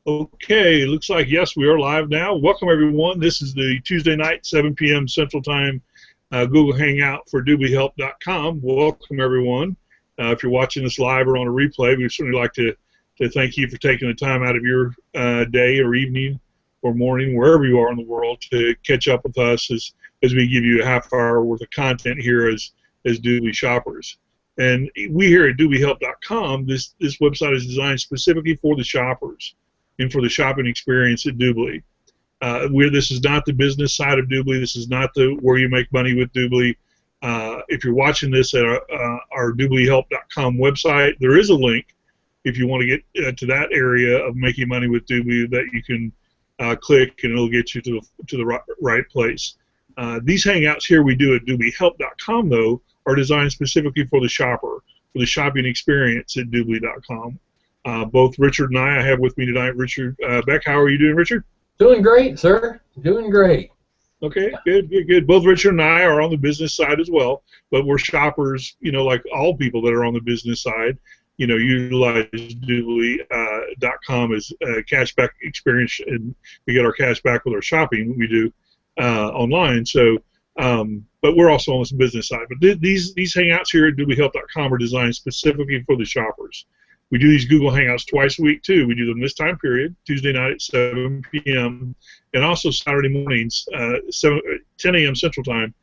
Okay, looks like yes, we are live now. Welcome everyone. This is the Tuesday night, 7 p.m. Central Time Google Hangout for DubLiHelp.com. Welcome everyone. If you're watching this live or on a replay, we'd certainly like to thank you for taking the time out of your day or evening or morning, wherever you are in the world, to catch up with us as we give you a half hour worth of content here as Dubli shoppers. And we here at DubLiHelp.com, this website is designed specifically for the shoppers and for the shopping experience at Dubli. This is not the business side of Dubli. This is not where you make money with Dubli. If you're watching this at our DubLiHelp.com website, there is a link if you want to get to that area of making money with Dubli that you can click, and it'll get you to the right place. These hangouts here we do at DubLiHelp.com, though, are designed specifically for the shopper, for the shopping experience at Dubli.com. Both Richard and I have with me tonight. Richard Beck, how are you doing, Richard? Doing great, sir. Doing great. Okay, good. Both Richard and I are on the business side as well, but we're shoppers, like all people that are on the business side. Utilize Dubli.com as a cashback experience, and we get our cash back with our shopping we do online. So, but we're also on the business side. But these hangouts here at DubLiHelp.com are designed specifically for the shoppers. We do these Google Hangouts twice a week, too. We do them this time period, Tuesday night at 7 p.m., and also Saturday mornings, 10 a.m. Central Time,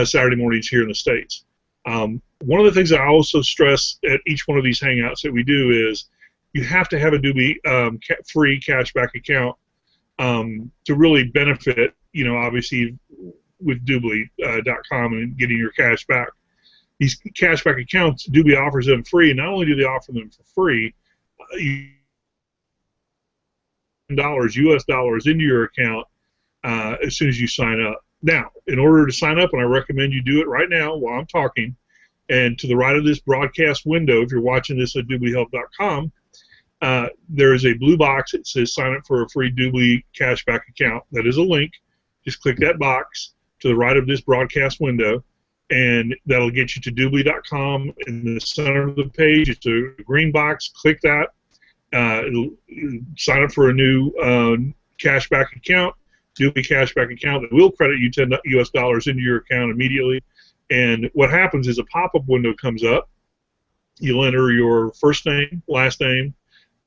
Saturday mornings here in the States. One of the things I also stress at each one of these Hangouts that we do is you have to have a Dubli free cashback account to really benefit, obviously, with Dubli.com and getting your cash back. These cashback accounts, Dubli offers them free, and not only do they offer them for free, US dollars into your account as soon as you sign up. Now, in order to sign up, and I recommend you do it right now while I'm talking, and to the right of this broadcast window, if you're watching this at DubLiHelp.com, there is a blue box that says sign up for a free Dubli cashback account. That is a link. Just click that box to the right of this broadcast window, and that'll get you to Dubli.com. In the center of the page, it's a green box. Click that. It'll sign up for a new cashback account, Dubli cashback account that will credit you $10 US into your account immediately. And what happens is a pop-up window comes up. You'll enter your first name, last name,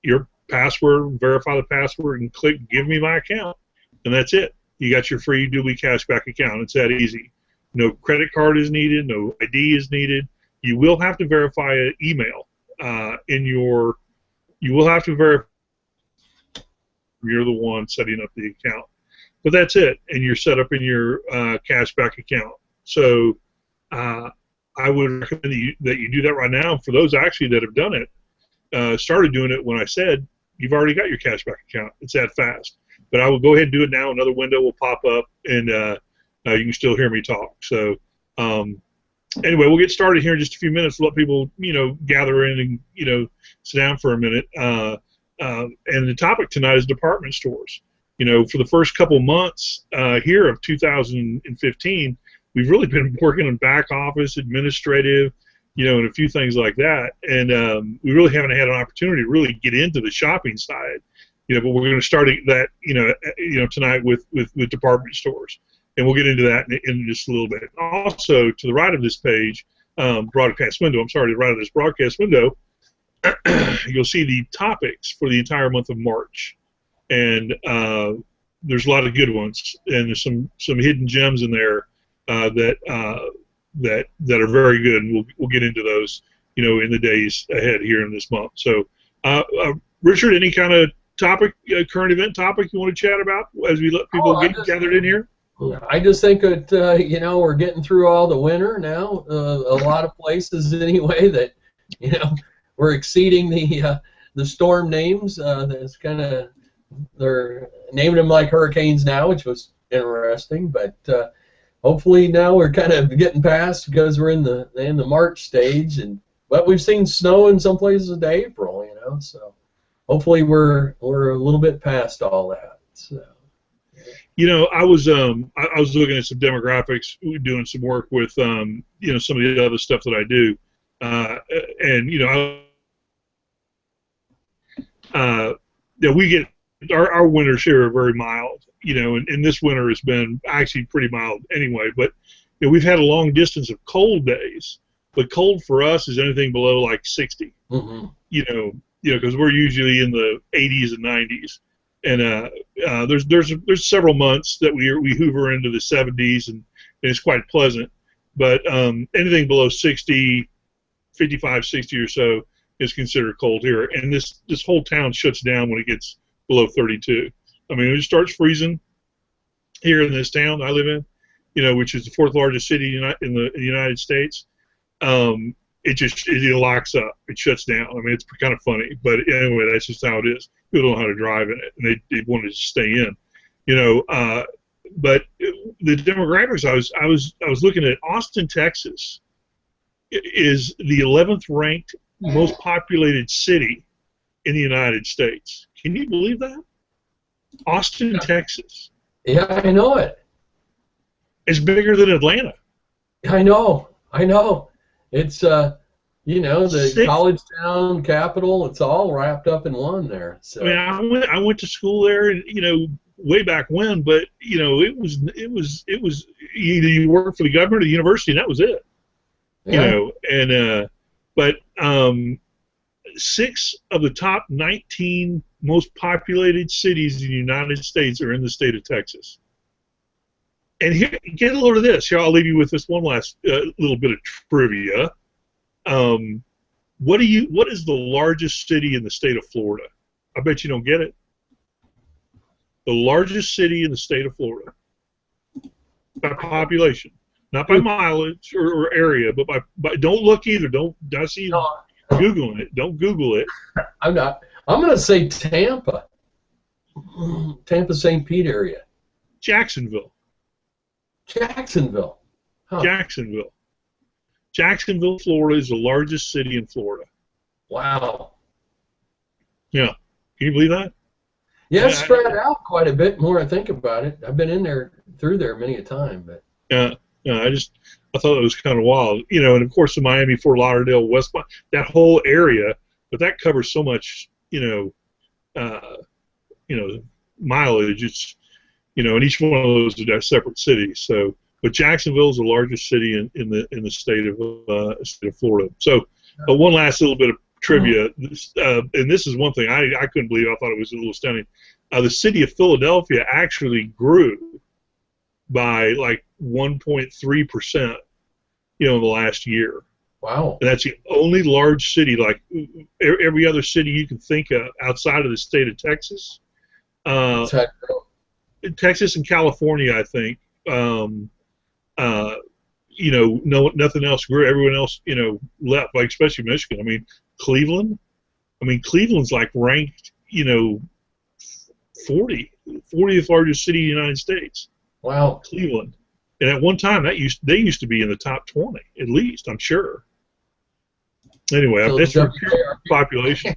your password, verify the password, and click Give Me My Account. And that's it. You got your free Dubli cashback account. It's that easy. No credit card is needed. No ID is needed. You will have to verify an email You will have to verify you're the one setting up the account. But that's it, and you're set up in your cashback account. So I would recommend that you do that right now. For those actually that have done it, started doing it when I said, you've already got your cashback account. It's that fast. But I will go ahead and do it now. Another window will pop up, and you can still hear me talk. So anyway, we'll get started here in just a few minutes. Let people, gather in and, sit down for a minute. And the topic tonight is department stores. For the first couple months here of 2015, we've really been working on back office, administrative, and a few things like that. And we really haven't had an opportunity to really get into the shopping side. But we're going to start that, tonight with department stores. And we'll get into that in just a little bit. Also, to the right of this page, broadcast window, to the right of this broadcast window, you'll see the topics for the entire month of March. And there's a lot of good ones. And there's some hidden gems in there that are very good. And we'll get into those, in the days ahead here in this month. So, Richard, any kind of topic, current event topic you want to chat about as we let people get gathered in here? I just think that we're getting through all the winter now. A lot of places anyway that we're exceeding the storm names. That's kind of, they're naming them like hurricanes now, which was interesting. But hopefully now we're kind of getting past because we're in the March stage, but we've seen snow in some places into April. So hopefully we're a little bit past all that. So. I was looking at some demographics, doing some work with some of the other stuff that I do, and yeah, we get our winters here are very mild, and this winter has been actually pretty mild anyway. But we've had a long distance of cold days, but cold for us is anything below like 60. Mm-hmm. Because we're usually in the 80s and 90s, and there's several months that we hoover into the 70s, and it's quite pleasant. But anything below 60, 55, 60 or so is considered cold here, and this whole town shuts down when it gets below 32. I mean, it starts freezing here in this town I live in, which is the fourth largest city in the United States. It locks up. It shuts down. I mean, it's kind of funny, but anyway, that's just how it is. People don't know how to drive in it, and they wanted to stay in, But the demographics, I was looking at Austin, Texas, is the 11th ranked most populated city in the United States. Can you believe that? Austin, Texas. Yeah, I know it. It's bigger than Atlanta. I know. It's the college town capital. It's all wrapped up in one there. So. I mean, I went to school there, and way back when, but it was either you worked for the government or the university, and that was it. Yeah. But 6 of the top 19 most populated cities in the United States are in the state of Texas. And here, get a load of this. Here, I'll leave you with this one last little bit of trivia. What is the largest city in the state of Florida? I bet you don't get it. The largest city in the state of Florida by population, not by mileage or area, but by don't look either. I see you Googling it. Don't Google it. I'm not. I'm going to say Tampa. Tampa, St. Pete area. Jacksonville. Huh. Jacksonville, Florida is the largest city in Florida. Wow. Yeah. Can you believe that? Yeah, it's spread out quite a bit more I think about it. I've been through there many a time, but yeah, I thought it was kind of wild, and of course the Miami, Fort Lauderdale, West, that whole area, but that covers so much, mileage. It's, and each one of those are separate cities. So, but Jacksonville is the largest city in the state of Florida. So, one last little bit of trivia, and this is one thing I couldn't believe. I thought it was a little stunning. The city of Philadelphia actually grew by like 1.3%, in the last year. Wow. And that's the only large city, like every other city you can think of outside of the state of Texas. Texas and California, I think. Nothing else grew. Everyone else, left, like especially Michigan. I mean, Cleveland. Cleveland's like ranked, 40th largest city in the United States. Wow. Cleveland. And at one time, they used to be in the top 20, at least, I'm sure. Anyway, So that's for pure population.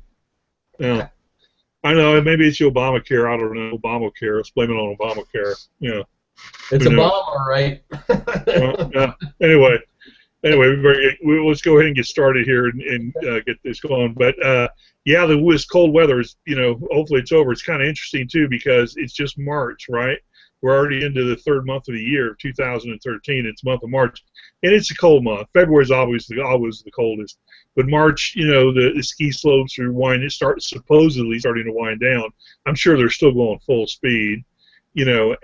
Yeah. I know, maybe it's Obamacare. I don't know, Obamacare. Let's blame it on Obamacare. Yeah. It's Obama, right? Anyway, let's go ahead and get started here and get this going. But this cold weather is, hopefully it's over. It's kind of interesting too because it's just March, right? We're already into the third month of the year of 2013. It's the month of March, and it's a cold month. February is always the coldest, but March, the ski slopes are supposedly starting to wind down. I'm sure they're still going full speed, but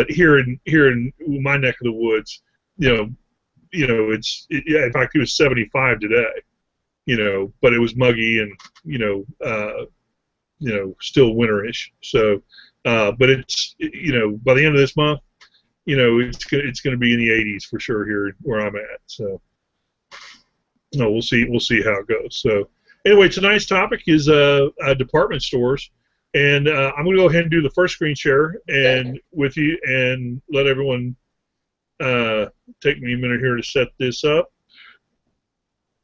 here in my neck of the woods, in fact, it was 75 today, but it was muggy and still winterish. So, but it's by the end of this month, it's going to be in the 80s for sure here where I'm at. So, we'll see how it goes. So, anyway, tonight's topic is department stores. And I'm going to go ahead and do the first screen share with you and let everyone take me a minute here to set this up.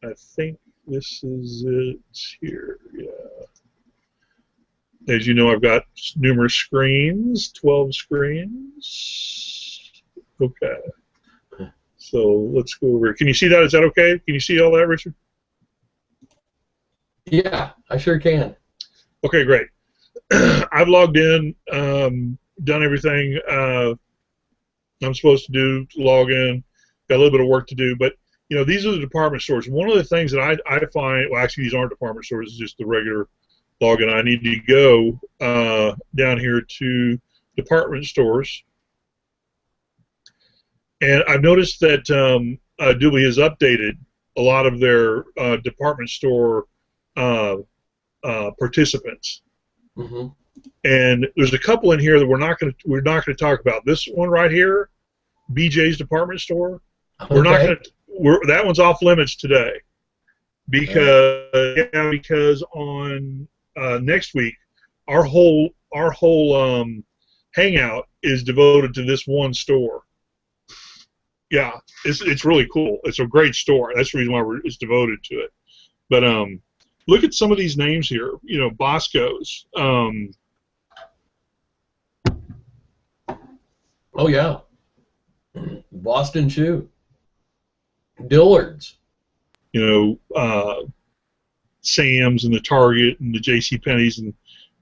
I think this is it here. Yeah. As you know, I've got numerous screens, 12 screens. Okay. So let's go over. Can you see that? Is that okay? Can you see all that, Richard? Yeah, I sure can. Okay, great. I've logged in, done everything I'm supposed to do to log in. Got a little bit of work to do, but these are the department stores. One of the things that I find, well, actually, these aren't department stores. It's just the regular login. I need to go down here to department stores, and I've noticed that Dubli has updated a lot of their department store participants. Mm-hmm. And there's a couple in here that we're not going to talk about. This one right here, BJ's department store. Okay. We're not going to. That one's off limits today because on next week our whole hangout is devoted to this one store. Yeah, it's really cool. It's a great store. That's the reason why it's devoted to it. But look at some of these names here. Bosco's. Oh yeah, Boston Shoe, Dillard's. Sam's and the Target and the J.C. Penney's and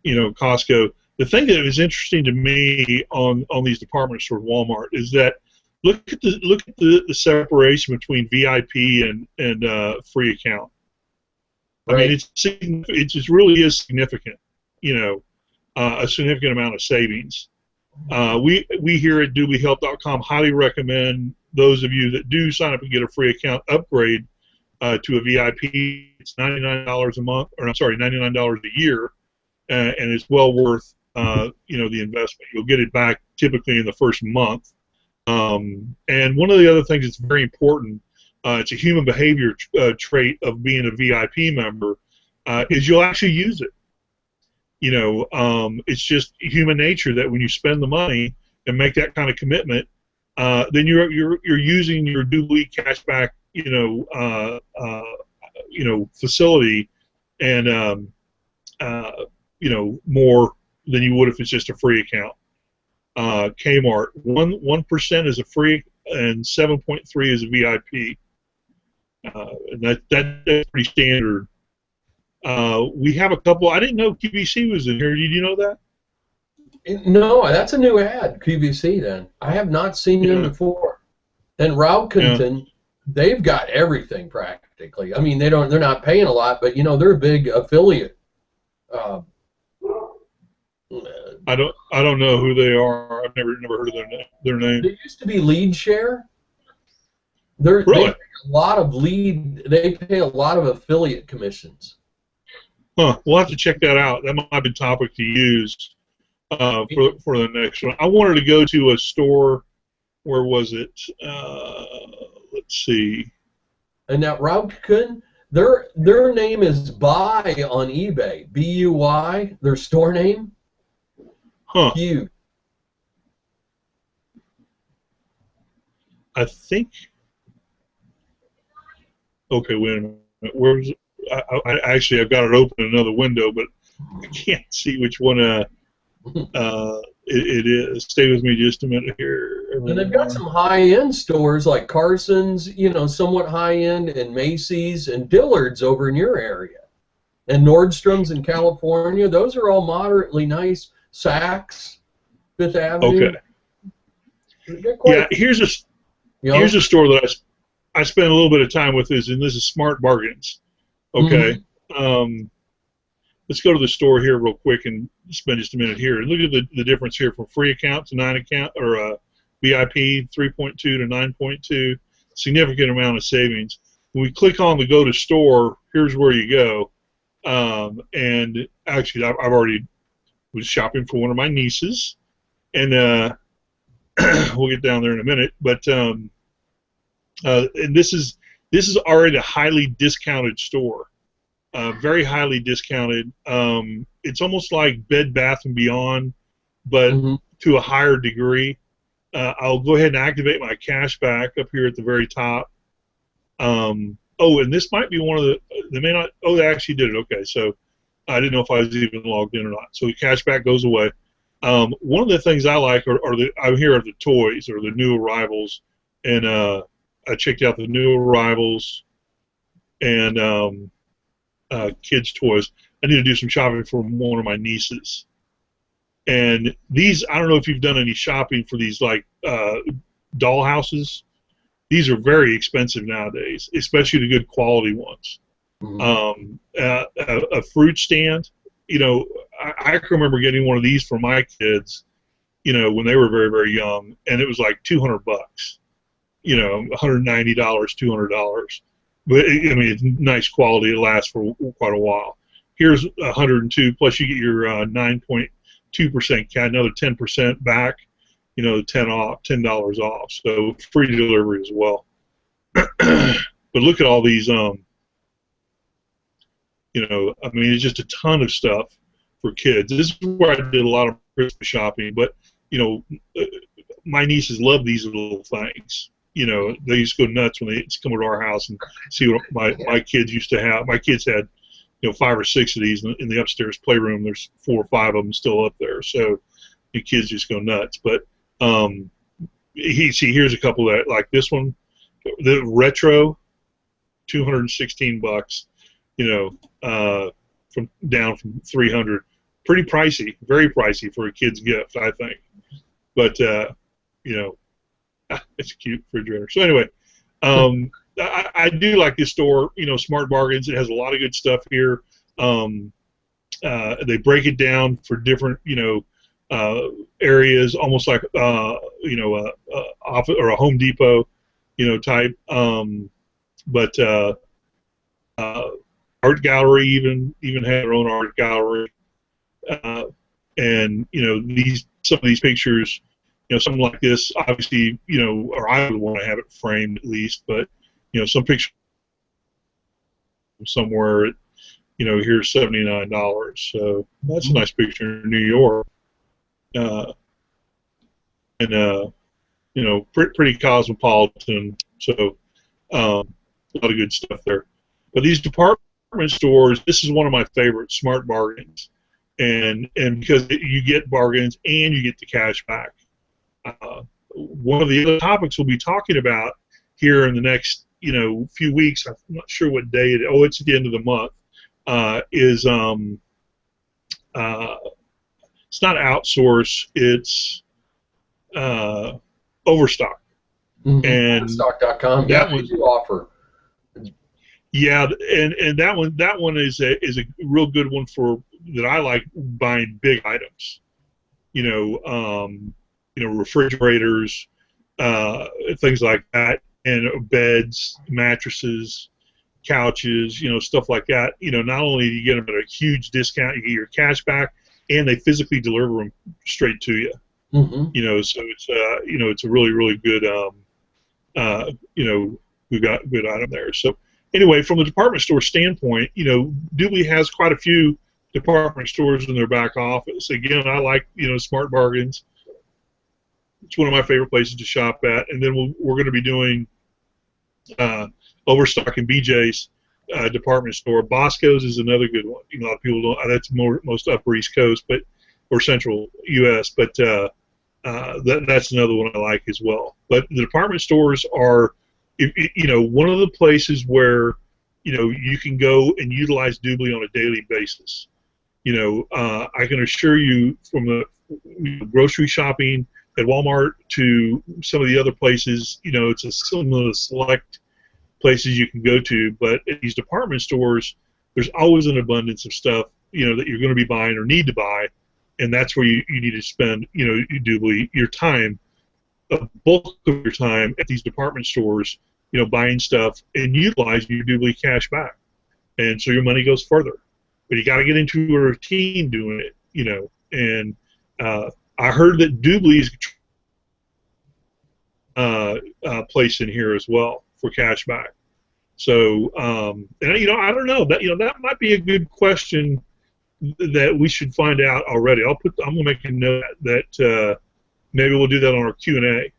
Costco. The thing that is interesting to me on these department stores, Walmart, is that look at the separation between VIP and free account. Right. I mean, it just really is significant. A significant amount of savings. We here at DubLiHelp.com highly recommend those of you that do sign up and get a free account upgrade to a VIP. It's $99 a month, or I'm sorry, $99 a year, and it's well worth the investment. You'll get it back typically in the first month. And one of the other things that's very important, it's a human behavior trait of being a VIP member, is you'll actually use it. It's just human nature that when you spend the money and make that kind of commitment, then you're using your Dubli cashback facility and more than you would if it's just a free account. Kmart, 1% is a free and 7.3 is a VIP. And that's pretty standard. We have a couple. I didn't know QVC was in here. Did you know that? No, that's a new ad, QVC. Then I have not seen them before. And Roukington, they've got everything practically. I mean, they're not paying a lot, but they're a big affiliate. I don't know who they are. I've never heard of their name. They used to be Lead Share. Really? They pay a lot of They pay a lot of affiliate commissions. Huh. We'll have to check that out. That might be a topic to use for the next one. I wanted to go to a store. Where was it? Let's see. And now Roukington, their name is Buy on eBay. B-U-Y. Their store name. Huh. Huge. I think. Okay, wait a minute. Where's it? I've got it open in another window, but I can't see which one it is. Stay with me just a minute here. And they've got some high-end stores like Carson's, somewhat high-end, and Macy's and Dillard's over in your area. And Nordstrom's in California. Those are all moderately nice. Saks, Fifth Avenue. Okay. Yeah, here's a store that I spent a little bit of time with, and this is Smart Bargains. Okay. Mm-hmm. Let's go to the store here real quick and spend just a minute here. And look at the difference here from free account to VIP 3.2 to 9.2. Significant amount of savings. When we click on the go to store, here's where you go. And actually, I've already was shopping for one of my nieces, and we'll get down there in a minute. But and this is already a highly discounted store, very highly discounted. It's almost like Bed Bath and Beyond, but to a higher degree. I'll go ahead and activate my cash back up here at the very top. And this might be one of they may not. Oh, they actually did it. Okay, so I didn't know if I was even logged in or not. So the cashback goes away. One of the things I like are the toys or the new arrivals, and I checked out the new arrivals and kids' toys. I need to do some shopping for one of my nieces. And these, I don't know if you've done any shopping for these like doll houses. These are very expensive nowadays, especially the good quality ones. Mm-hmm. A fruit stand, I can remember getting one of these for my kids, when they were very, very young, and it was like $200, $190, $200. But I mean, it's nice quality. It lasts for quite a while. Here's 102, plus you get your 9.2% CAD, another 10% back, $10 off. So free delivery as well. But look at all these, I mean, it's just a ton of stuff for kids. This is where I did a lot of Christmas shopping, but, my nieces love these little things. They used to go nuts when they used to come to our house and see what my kids used to have. My kids had, 5 or 6 of these in the upstairs playroom. There's 4 or 5 of them still up there. So the kids just go nuts. But here's a couple that, like this one, the retro, $216, from $300. Pretty pricey, very pricey for a kid's gift, I think. But it's a cute refrigerator. So anyway, I do like this store. Smart Bargains. It has a lot of good stuff here. They break it down for different areas, almost like office or a Home Depot type. But art gallery even have their own art gallery. And some of these pictures, something like this, obviously, or I would want to have it framed at least, but some picture somewhere, here's $79. So that's a nice picture in New York, and pretty cosmopolitan. So a lot of good stuff there. But these department stores, this is one of my favorites, Smart Bargains. And because you get bargains and you get the cash back. One of the other topics we'll be talking about here in the next few weeks, I'm not sure what day it is. Oh, it's at the end of the month. Is it's not outsource, it's overstock. Mm-hmm. And overstock.com. Yeah, we do offer. Yeah, and that one is a real good one for that. I like buying big items, refrigerators, things like that, and beds, mattresses, couches, stuff like that. Not only do you get them at a huge discount, you get your cash back, and they physically deliver them straight to you. Mm-hmm. So it's it's a really, really good we've got good item there. So anyway, from the department store standpoint, Dubli has quite a few department stores in their back office. Again, I like Smart Bargains. It's one of my favorite places to shop at. And then we're going to be doing Overstock and BJ's department store. Bosco's is another good one. A lot of people don't. That's most Upper East Coast, or Central U.S. But that's another one I like as well. But the department stores are, one of the places where you can go and utilize Dubli on a daily basis. I can assure you, from the grocery shopping at Walmart to some of the other places, it's some of the select places you can go to. But at these department stores, there's always an abundance of stuff that you're going to be buying or need to buy, and that's where you need to spend Dubli your time, a bulk of your time at these department stores, buying stuff and utilize your Dubli cash back, and so your money goes further. But you got to get into a routine doing it, and I heard that Dubli's place in here as well for cash back. So, and I don't know, that might be a good question that we should find out already. I'm gonna make a note that maybe we'll do that on our Q&A.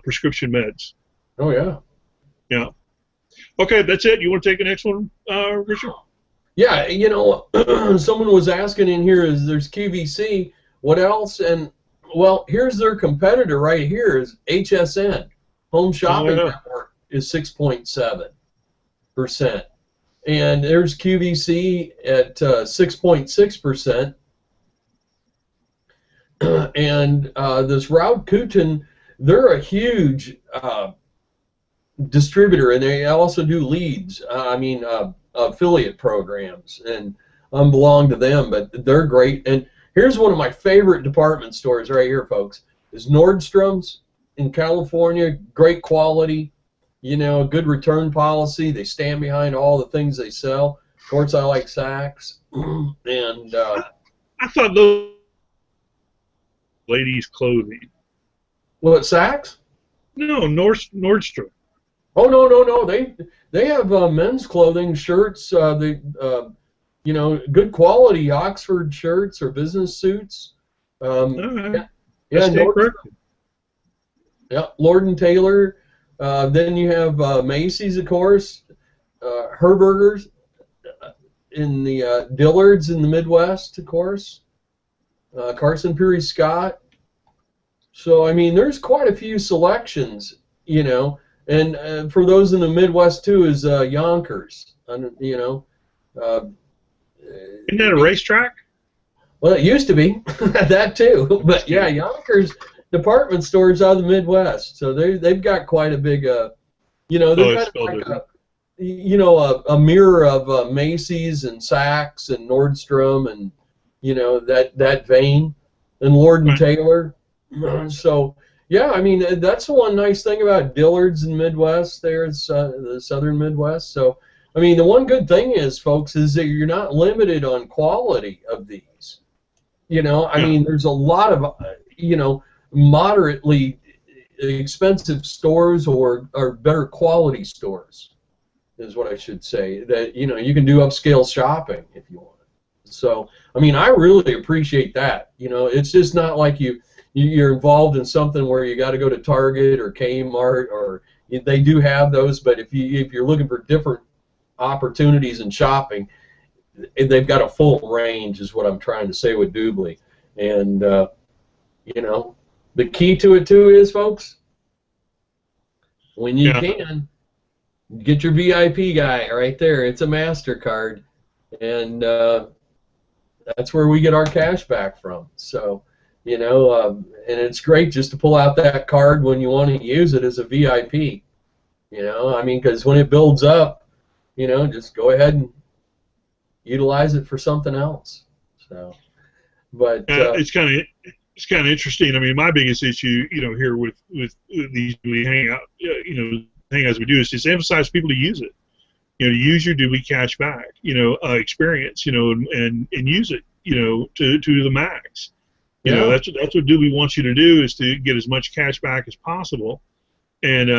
Prescription meds. Oh yeah. Yeah. Okay, that's it. You want to take the next one, Richard? Yeah, someone was asking in here, there's QVC, what else? And, well, here's their competitor right here, is HSN. Home Shopping Network is 6.7%. and there's QVC at 6.6%. And this Route they're a huge distributor, and they also do leads. Affiliate programs, and belong to them, but they're great. And here's one of my favorite department stores right here, folks, is Nordstrom's in California. Great quality, good return policy. They stand behind all the things they sell. Of course, I like Saks. And I thought those ladies' clothing. Well, at Saks? No, Nordstrom. Oh, no. They have men's clothing, shirts. Good quality Oxford shirts or business suits. Right. Yeah, Lord and Taylor. Then you have Macy's, of course. Herberger's in the Dillard's in the Midwest, of course. Carson Peary Scott. So I mean, there's quite a few selections, And for those in the Midwest too is Yonkers. Isn't that a racetrack? Well, it used to be that too, but yeah, Yonkers department stores out of the Midwest, so they've got quite a big, they're kind of like a mirror of Macy's and Saks and Nordstrom and that vein, and Lord and Taylor. So yeah, I mean that's the one nice thing about Dillard's in Midwest. There's the Southern Midwest. So I mean the one good thing is, folks, is that you're not limited on quality of these. I mean there's a lot of moderately expensive stores or better quality stores, is what I should say, that you can do upscale shopping if you want. So I mean I really appreciate that. It's just not like you're involved in something where you got to go to Target or Kmart, or they do have those, but if you're looking for different opportunities in shopping, they've got a full range, is what I'm trying to say with Dubli. And the key to it too is, folks, when you can, get your VIP guy right there. It's a MasterCard, and that's where we get our cash back from. So and it's great just to pull out that card when you want to use it as a VIP. I mean, because when it builds up, just go ahead and utilize it for something else. So, but it's kind of interesting. I mean, my biggest issue, here with these hangouts we do is just emphasize people to use it. Use your Dubli cash back, experience, and use it, to the max. That's what Dubli wants you to do, is to get as much cash back as possible, and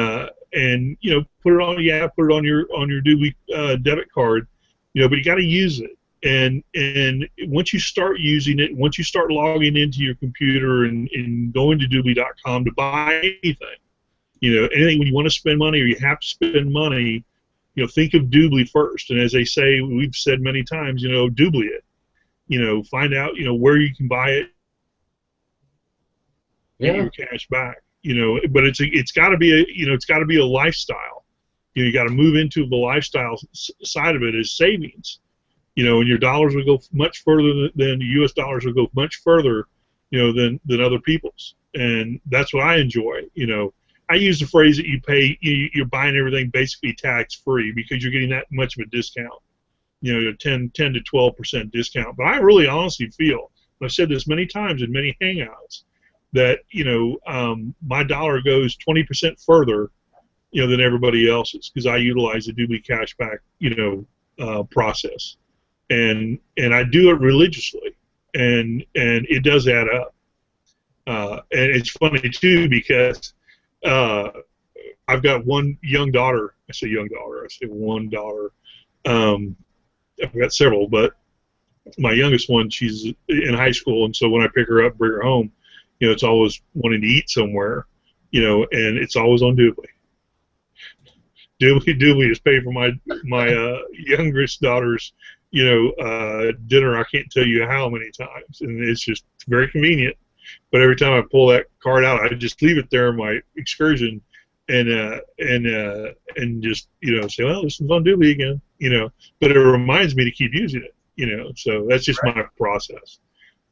put it on your Dubli debit card, but you got to use it, and once you start using it, once you start logging into your computer and going to DubLi.com to buy anything, anything when you want to spend money or you have to spend money, think of Dubli first, and as they say, we've said many times, Dubli it, find out where you can buy it. Get your cash back, but it's got to be a lifestyle. You got to move into the lifestyle side of it as savings, and your dollars will go much further than the U.S. dollars will go much further, than other people's, and that's what I enjoy. I use the phrase that you're buying everything basically tax free because you're getting that much of a discount, 10 to 12% discount. But I really honestly feel, and I've said this many times in many hangouts, that my dollar goes 20% further, than everybody else's, because I utilize the Dubli cashback, process, and I do it religiously, and it does add up. And it's funny too, because I've got one young daughter. I say young daughter. I say one daughter. I've got several, but my youngest one, she's in high school, and so when I pick her up, bring her home, it's always wanting to eat somewhere, and it's always on Dubli. Dubli is paid for my youngest daughter's, dinner. I can't tell you how many times, and it's just very convenient. But every time I pull that card out, I just leave it there in my excursion, and just say, well, this one's on Dubli again, but it reminds me to keep using it, so that's just my process.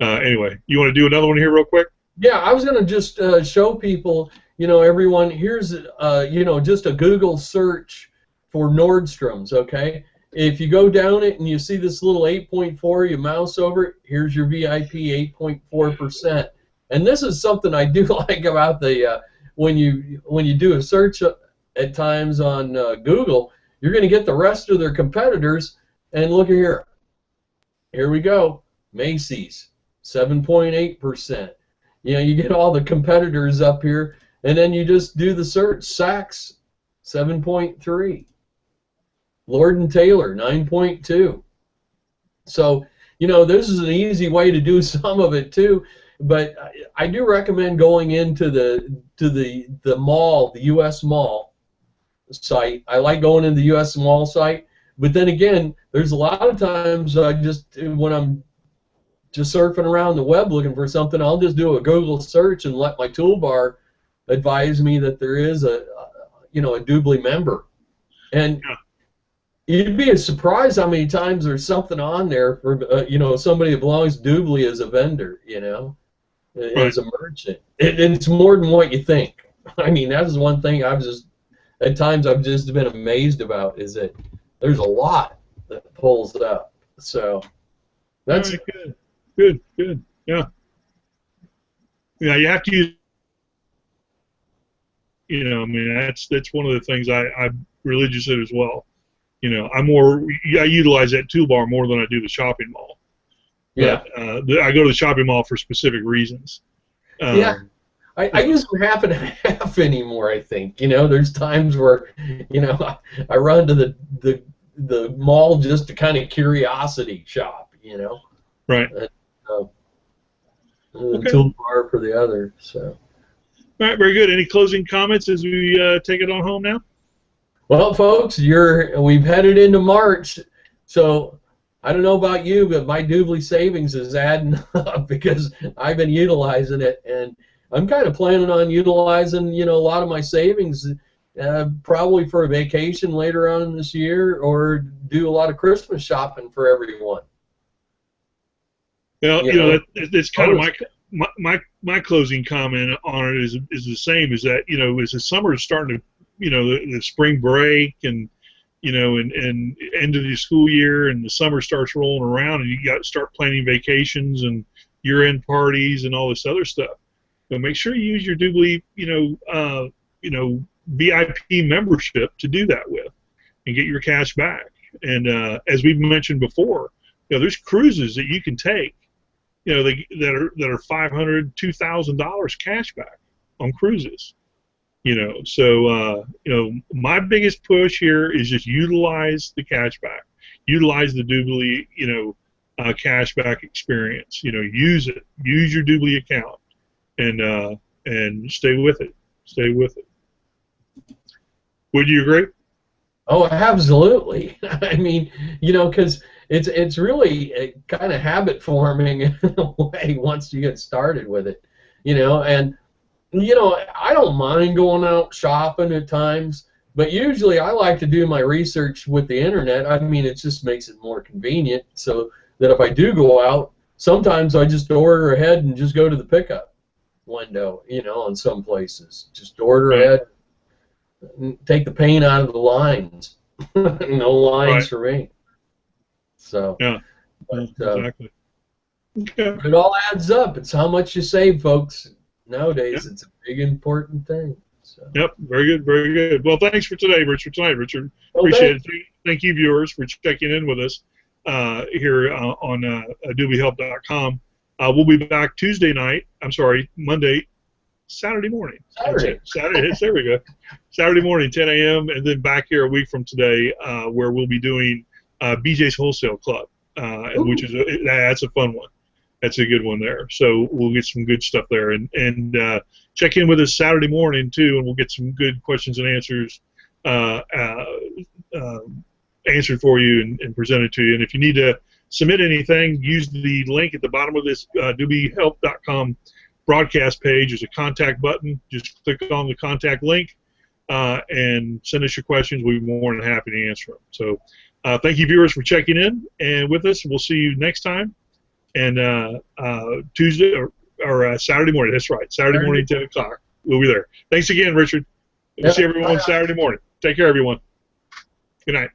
Anyway, you want to do another one here real quick? Yeah, I was going to just show people, everyone, here's, just a Google search for Nordstrom's, okay? If you go down it and you see this little 8.4, you mouse over it, here's your VIP 8.4%. And this is something I do like about the, when you do a search at times on Google, you're going to get the rest of their competitors, and look here. Here we go. Macy's, 7.8%. You get all the competitors up here, and then you just do the search. Saks, 7.3. Lord & Taylor, 9.2. So, this is an easy way to do some of it too, but I do recommend going into the mall, the U.S. Mall site. I like going into the U.S. Mall site, but then again, there's a lot of times when I'm just surfing around the web looking for something, I'll just do a Google search and let my toolbar advise me that there is a Dubli member. And you'd be surprised how many times there's something on there for somebody that belongs to Dubli as a vendor, as a merchant. It's more than what you think. I mean, that is one thing at times I've just been amazed about, is that there's a lot that pulls up. So that's good. Good. Yeah. Yeah, you have to use. That's one of the things I'm religious at as well. I utilize that toolbar more than I do the shopping mall. Yeah. But, I go to the shopping mall for specific reasons. Yeah. I use them half and half anymore, I think. There's times where, I run to the mall just to kind of curiosity shop, Right. The toolbar for the other. So. All right, very good. Any closing comments as we take it on home now? Well, folks, we've headed into March, so I don't know about you, but my Dubli savings is adding up because I've been utilizing it, and I'm kind of planning on utilizing, a lot of my savings, probably for a vacation later on this year, or do a lot of Christmas shopping for everyone. That's kind of my closing comment on it is the same. Is that as the summer is starting to, the spring break and and end of the school year, and the summer starts rolling around, and you got to start planning vacations and year-end parties and all this other stuff. So make sure you use your Dubli, VIP membership to do that with, and get your cash back. And as we've mentioned before, there's cruises that you can take, that are $500, $2,000 cash back on cruises. So my biggest push here is just utilize the cash back, utilize the Dubli, cash back experience. Use it, use your Dubli account, and stay with it. Stay with it. Would you agree? Oh, absolutely. I mean, because it's really kind of habit forming in a way once you get started with it, and I don't mind going out shopping at times, but usually I like to do my research with the internet. I mean, it just makes it more convenient, so that if I do go out, sometimes I just order ahead and just go to the pickup window, in some places. Just order ahead, take the pain out of the lines. No lines for me. So, yeah, but, exactly. Okay. It all adds up. It's how much you save, folks. Nowadays, It's a big, important thing. So. Yep, very good, very good. Well, thanks for today, Richard. Appreciate it. Thank you, viewers, for checking in with us here on DubLiHelp.com. We'll be back Saturday morning. Saturday. There we go. Saturday morning, 10 a.m., and then back here a week from today, where we'll be doing BJ's Wholesale Club, which is that's a fun one. That's a good one there. So we'll get some good stuff there, and check in with us Saturday morning too, and we'll get some good questions and answers answered for you and presented to you. And if you need to submit anything, use the link at the bottom of this DubLiHelp.com broadcast page. There's a contact button. Just click on the contact link and send us your questions. We'll be more than happy to answer them. So Thank you, viewers, for checking in and with us. We'll see you next time. And Tuesday or Saturday morning. That's right. Saturday morning, 10 o'clock. We'll be there. Thanks again, Richard. We'll see everyone Saturday morning. Take care, everyone. Good night.